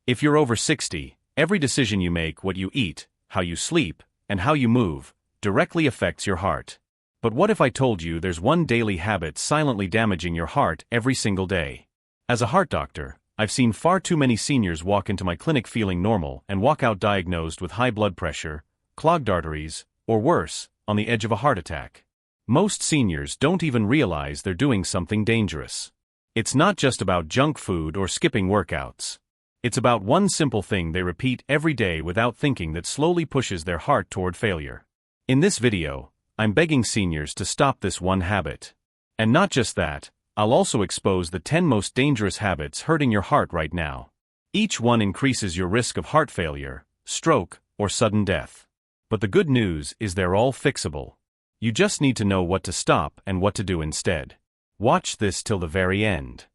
If you're over 60, every decision you make, what you eat, how you sleep, and how you move, directly affects your heart. But what if I told you there's one daily habit silently damaging your heart every single day? As a heart doctor, I've seen far too many seniors walk into my clinic feeling normal and walk out diagnosed with high blood pressure, clogged arteries, or worse, on the edge of a heart attack. Most seniors don't even realize they're doing something dangerous. It's not just about junk food or skipping workouts. It's about one simple thing they repeat every day without thinking that slowly pushes their heart toward failure. In this video, I'm begging seniors to stop this one habit. And not just that, I'll also expose the 10 most dangerous habits hurting your heart right now. Each one increases your risk of heart failure, stroke, or sudden death. But the good news is they're all fixable. You just need to know what to stop and what to do instead. Watch this till the very end.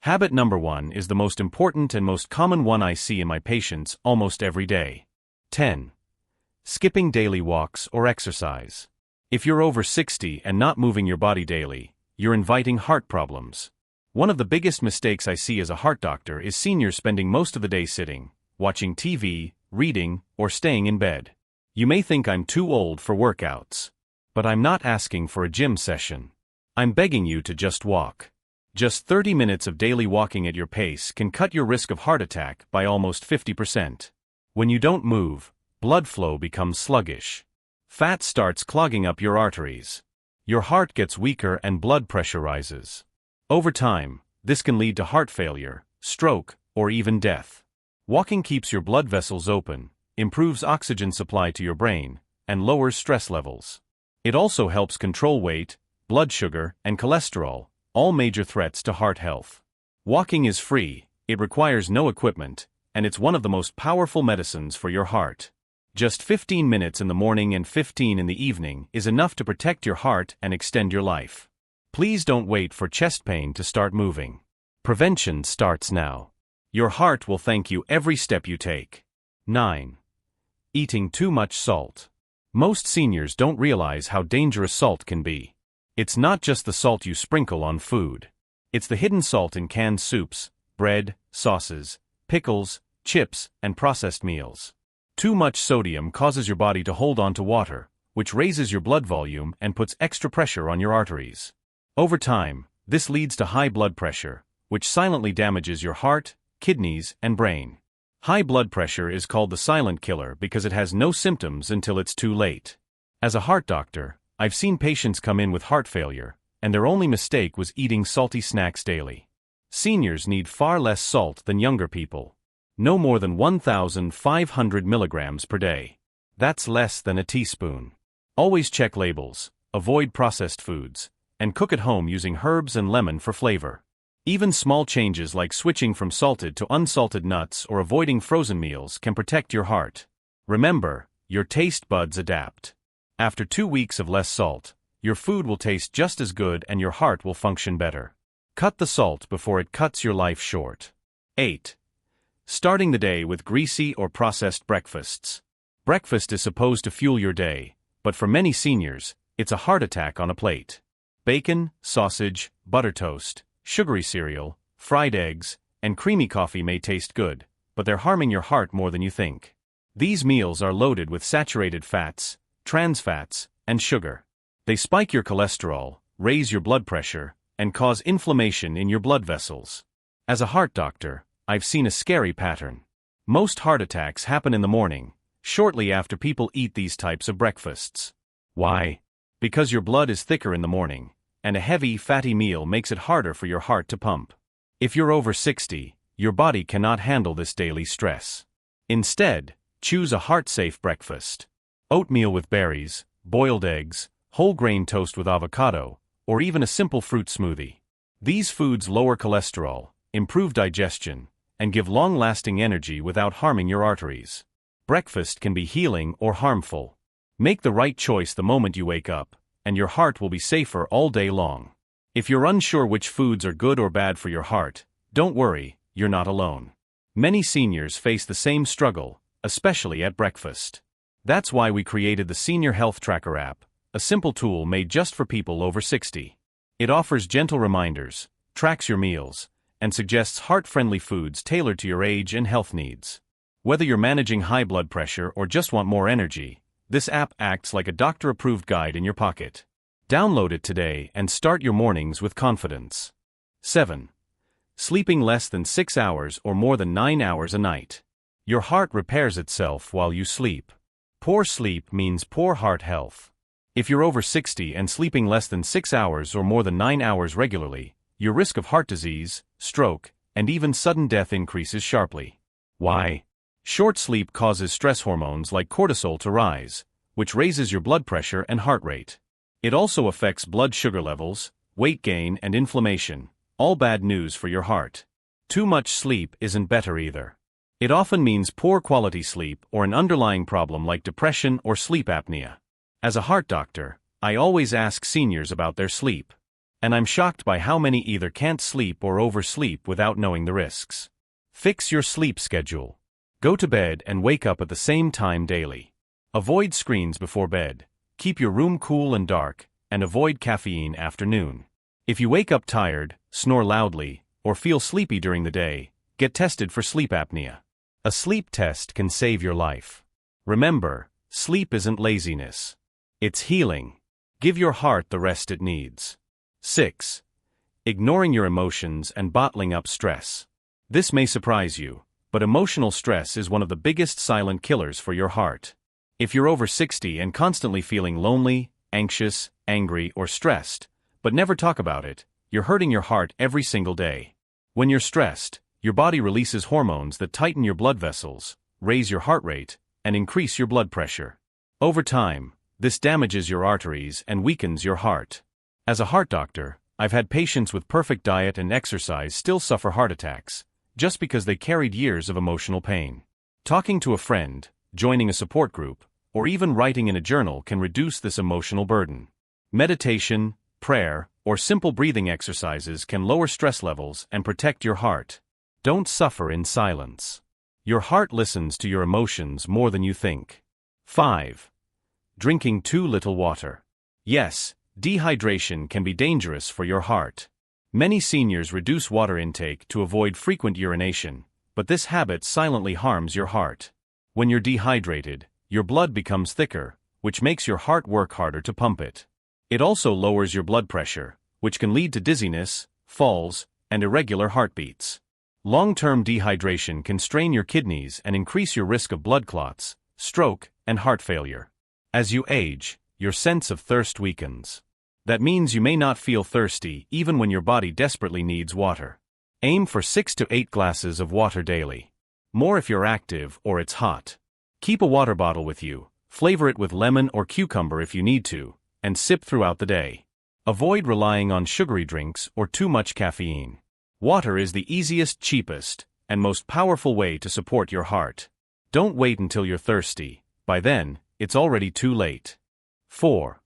Habit number 1 is the most important and most common one I see in my patients almost every day. 10. Skipping daily walks or exercise. If you're over 60 and not moving your body daily, you're inviting heart problems. One of the biggest mistakes I see as a heart doctor is seniors spending most of the day sitting, watching TV, reading, or staying in bed. You may think I'm too old for workouts. But I'm not asking for a gym session. I'm begging you to just walk. Just 30 minutes of daily walking at your pace can cut your risk of heart attack by almost 50%. When you don't move, blood flow becomes sluggish. Fat starts clogging up your arteries. Your heart gets weaker and blood pressure rises. Over time, this can lead to heart failure, stroke, or even death. Walking keeps your blood vessels open, improves oxygen supply to your brain, and lowers stress levels. It also helps control weight, blood sugar, and cholesterol, all major threats to heart health. Walking is free, it requires no equipment, and it's one of the most powerful medicines for your heart. Just 15 minutes in the morning and 15 in the evening is enough to protect your heart and extend your life. Please don't wait for chest pain to start moving. Prevention starts now. Your heart will thank you every step you take. 9. Eating too much salt. Most seniors don't realize how dangerous salt can be. It's not just the salt you sprinkle on food. It's the hidden salt in canned soups, bread, sauces, pickles, chips, and processed meals. Too much sodium causes your body to hold on to water, which raises your blood volume and puts extra pressure on your arteries. Over time, this leads to high blood pressure, which silently damages your heart, kidneys, and brain. High blood pressure is called the silent killer because it has no symptoms until it's too late. As a heart doctor, I've seen patients come in with heart failure, and their only mistake was eating salty snacks daily. Seniors need far less salt than younger people. No more than 1,500 milligrams per day. That's less than a teaspoon. Always check labels, avoid processed foods, and cook at home using herbs and lemon for flavor. Even small changes like switching from salted to unsalted nuts or avoiding frozen meals can protect your heart. Remember, your taste buds adapt. After 2 weeks of less salt, your food will taste just as good and your heart will function better. Cut the salt before it cuts your life short. 8. Starting the day with greasy or processed breakfasts. Breakfast is supposed to fuel your day, but for many seniors, it's a heart attack on a plate. Bacon, sausage, butter toast, sugary cereal, fried eggs, and creamy coffee may taste good, but they're harming your heart more than you think. These meals are loaded with saturated fats, trans fats, and sugar. They spike your cholesterol, raise your blood pressure, and cause inflammation in your blood vessels. As a heart doctor, I've seen a scary pattern. Most heart attacks happen in the morning, shortly after people eat these types of breakfasts. Why? Because your blood is thicker in the morning, and a heavy, fatty meal makes it harder for your heart to pump. If you're over 60, your body cannot handle this daily stress. Instead, choose a heart-safe breakfast. Oatmeal with berries, boiled eggs, whole grain toast with avocado, or even a simple fruit smoothie. These foods lower cholesterol, improve digestion, and give long-lasting energy without harming your arteries. Breakfast can be healing or harmful. Make the right choice the moment you wake up, and your heart will be safer all day long. If you're unsure which foods are good or bad for your heart, don't worry, you're not alone. Many seniors face the same struggle, especially at breakfast. That's why we created the Senior Health Tracker app, a simple tool made just for people over 60. It offers gentle reminders, tracks your meals, and suggests heart-friendly foods tailored to your age and health needs. Whether you're managing high blood pressure or just want more energy, this app acts like a doctor-approved guide in your pocket. Download it today and start your mornings with confidence. 7. Sleeping less than 6 hours or more than 9 hours a night. Your heart repairs itself while you sleep. Poor sleep means poor heart health. If you're over 60 and sleeping less than 6 hours or more than 9 hours regularly, your risk of heart disease, stroke, and even sudden death increases sharply. Why? Short sleep causes stress hormones like cortisol to rise, which raises your blood pressure and heart rate. It also affects blood sugar levels, weight gain, and inflammation, all bad news for your heart. Too much sleep isn't better either. It often means poor quality sleep or an underlying problem like depression or sleep apnea. As a heart doctor, I always ask seniors about their sleep. And I'm shocked by how many either can't sleep or oversleep without knowing the risks. Fix your sleep schedule. Go to bed and wake up at the same time daily. Avoid screens before bed. Keep your room cool and dark, and avoid caffeine after noon. If you wake up tired, snore loudly, or feel sleepy during the day, get tested for sleep apnea. A sleep test can save your life. Remember, sleep isn't laziness. It's healing. Give your heart the rest it needs. 6. Ignoring your emotions and bottling up stress. This may surprise you, but emotional stress is one of the biggest silent killers for your heart. If you're over 60 and constantly feeling lonely, anxious, angry, or stressed, but never talk about it, you're hurting your heart every single day. When you're stressed, your body releases hormones that tighten your blood vessels, raise your heart rate, and increase your blood pressure. Over time, this damages your arteries and weakens your heart. As a heart doctor, I've had patients with perfect diet and exercise still suffer heart attacks, just because they carried years of emotional pain. Talking to a friend, joining a support group, or even writing in a journal can reduce this emotional burden. Meditation, prayer, or simple breathing exercises can lower stress levels and protect your heart. Don't suffer in silence. Your heart listens to your emotions more than you think. 5. Drinking too little water. Yes, dehydration can be dangerous for your heart. Many seniors reduce water intake to avoid frequent urination, but this habit silently harms your heart. When you're dehydrated, your blood becomes thicker, which makes your heart work harder to pump it. It also lowers your blood pressure, which can lead to dizziness, falls, and irregular heartbeats. Long-term dehydration can strain your kidneys and increase your risk of blood clots, stroke, and heart failure. As you age, your sense of thirst weakens. That means you may not feel thirsty even when your body desperately needs water. Aim for 6 to 8 glasses of water daily. More if you're active or it's hot. Keep a water bottle with you, flavor it with lemon or cucumber if you need to, and sip throughout the day. Avoid relying on sugary drinks or too much caffeine. Water is the easiest, cheapest, and most powerful way to support your heart. Don't wait until you're thirsty. By then, it's already too late. 4.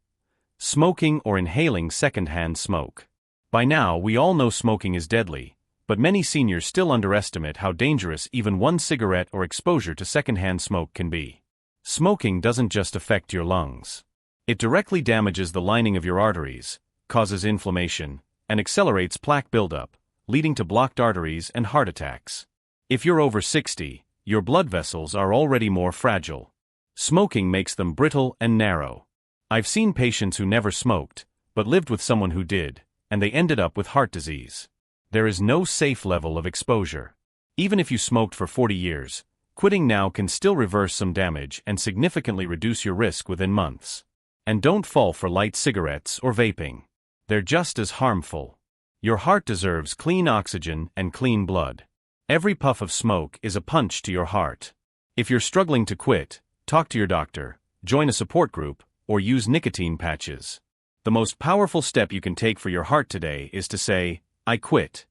Smoking or inhaling secondhand smoke. By now, we all know smoking is deadly, but many seniors still underestimate how dangerous even one cigarette or exposure to secondhand smoke can be. Smoking doesn't just affect your lungs. It directly damages the lining of your arteries, causes inflammation, and accelerates plaque buildup, leading to blocked arteries and heart attacks. If you're over 60, your blood vessels are already more fragile. Smoking makes them brittle and narrow. I've seen patients who never smoked, but lived with someone who did, and they ended up with heart disease. There is no safe level of exposure. Even if you smoked for 40 years, quitting now can still reverse some damage and significantly reduce your risk within months. And don't fall for light cigarettes or vaping. They're just as harmful. Your heart deserves clean oxygen and clean blood. Every puff of smoke is a punch to your heart. If you're struggling to quit, talk to your doctor, join a support group, or use nicotine patches. The most powerful step you can take for your heart today is to say, "I quit."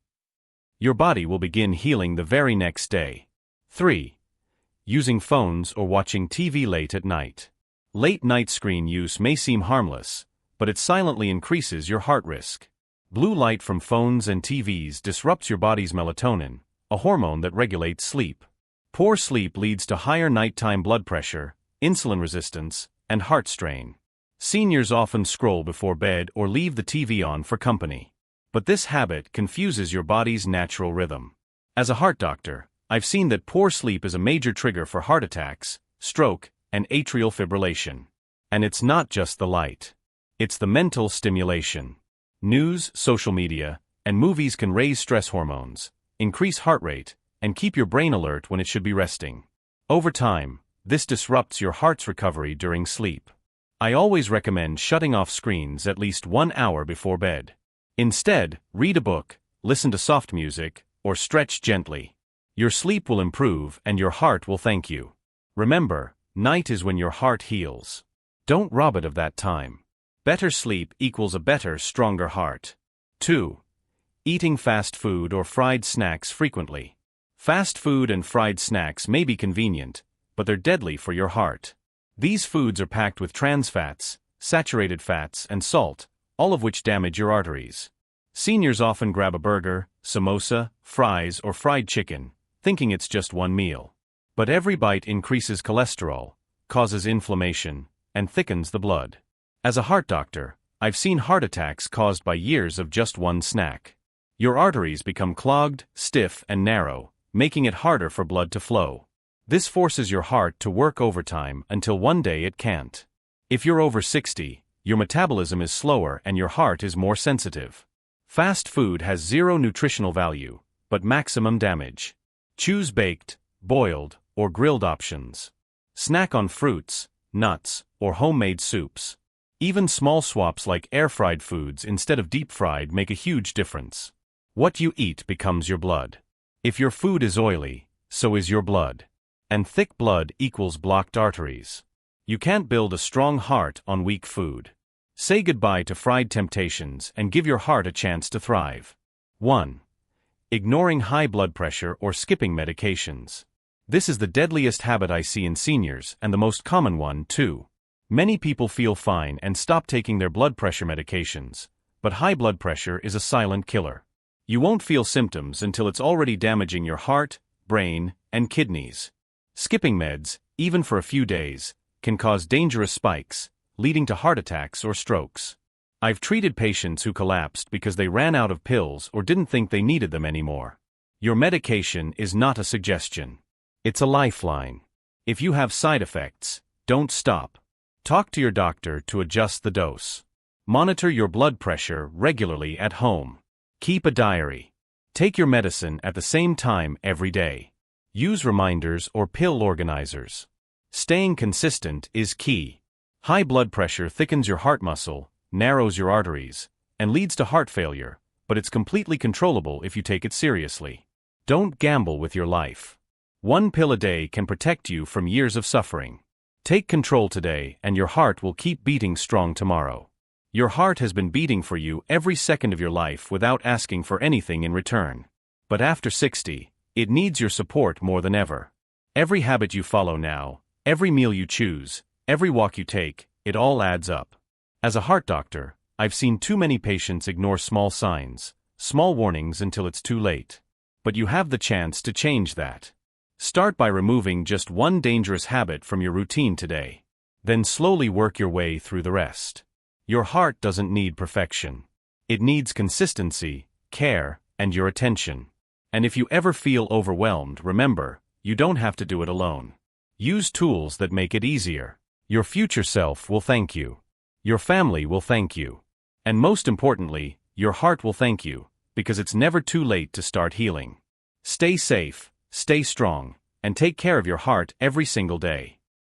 Your body will begin healing the very next day. 3. Using phones or watching TV late at night. Late night screen use may seem harmless, but it silently increases your heart risk. Blue light from phones and TVs disrupts your body's melatonin, a hormone that regulates sleep. Poor sleep leads to higher nighttime blood pressure, insulin resistance, and heart strain. Seniors often scroll before bed or leave the TV on for company. But this habit confuses your body's natural rhythm. As a heart doctor, I've seen that poor sleep is a major trigger for heart attacks, stroke, and atrial fibrillation. And it's not just the light. It's the mental stimulation. News, social media, and movies can raise stress hormones, increase heart rate, and keep your brain alert when it should be resting. Over time, this disrupts your heart's recovery during sleep. I always recommend shutting off screens at least 1 hour before bed. Instead, read a book, listen to soft music, or stretch gently. Your sleep will improve and your heart will thank you. Remember, night is when your heart heals. Don't rob it of that time. Better sleep equals a better, stronger heart. 2. Eating fast food or fried snacks frequently. Fast food and fried snacks may be convenient, but they're deadly for your heart. These foods are packed with trans fats, saturated fats, and salt, all of which damage your arteries. Seniors often grab a burger, samosa, fries, or fried chicken, thinking it's just one meal. But every bite increases cholesterol, causes inflammation, and thickens the blood. As a heart doctor, I've seen heart attacks caused by years of just one snack. Your arteries become clogged, stiff, and narrow, making it harder for blood to flow. This forces your heart to work overtime until one day it can't. If you're over 60, your metabolism is slower and your heart is more sensitive. Fast food has zero nutritional value, but maximum damage. Choose baked, boiled, or grilled options. Snack on fruits, nuts, or homemade soups. Even small swaps like air-fried foods instead of deep-fried make a huge difference. What you eat becomes your blood. If your food is oily, so is your blood. And thick blood equals blocked arteries. You can't build a strong heart on weak food. Say goodbye to fried temptations and give your heart a chance to thrive. 1. Ignoring high blood pressure or skipping medications. This is the deadliest habit I see in seniors and the most common one, too. Many people feel fine and stop taking their blood pressure medications, but high blood pressure is a silent killer. You won't feel symptoms until it's already damaging your heart, brain, and kidneys. Skipping meds, even for a few days, can cause dangerous spikes, leading to heart attacks or strokes. I've treated patients who collapsed because they ran out of pills or didn't think they needed them anymore. Your medication is not a suggestion. It's a lifeline. If you have side effects, don't stop. Talk to your doctor to adjust the dose. Monitor your blood pressure regularly at home. Keep a diary. Take your medicine at the same time every day. Use reminders or pill organizers. Staying consistent is key. High blood pressure thickens your heart muscle, narrows your arteries, and leads to heart failure, but it's completely controllable if you take it seriously. Don't gamble with your life. 1 pill a day can protect you from years of suffering. Take control today and your heart will keep beating strong tomorrow. Your heart has been beating for you every second of your life without asking for anything in return. But after 60, it needs your support more than ever. Every habit you follow now, every meal you choose, every walk you take, it all adds up. As a heart doctor, I've seen too many patients ignore small signs, small warnings until it's too late. But you have the chance to change that. Start by removing just one dangerous habit from your routine today. Then slowly work your way through the rest. Your heart doesn't need perfection. It needs consistency, care, and your attention. And if you ever feel overwhelmed, remember, you don't have to do it alone. Use tools that make it easier. Your future self will thank you. Your family will thank you. And most importantly, your heart will thank you, because it's never too late to start healing. Stay safe, stay strong, and take care of your heart every single day.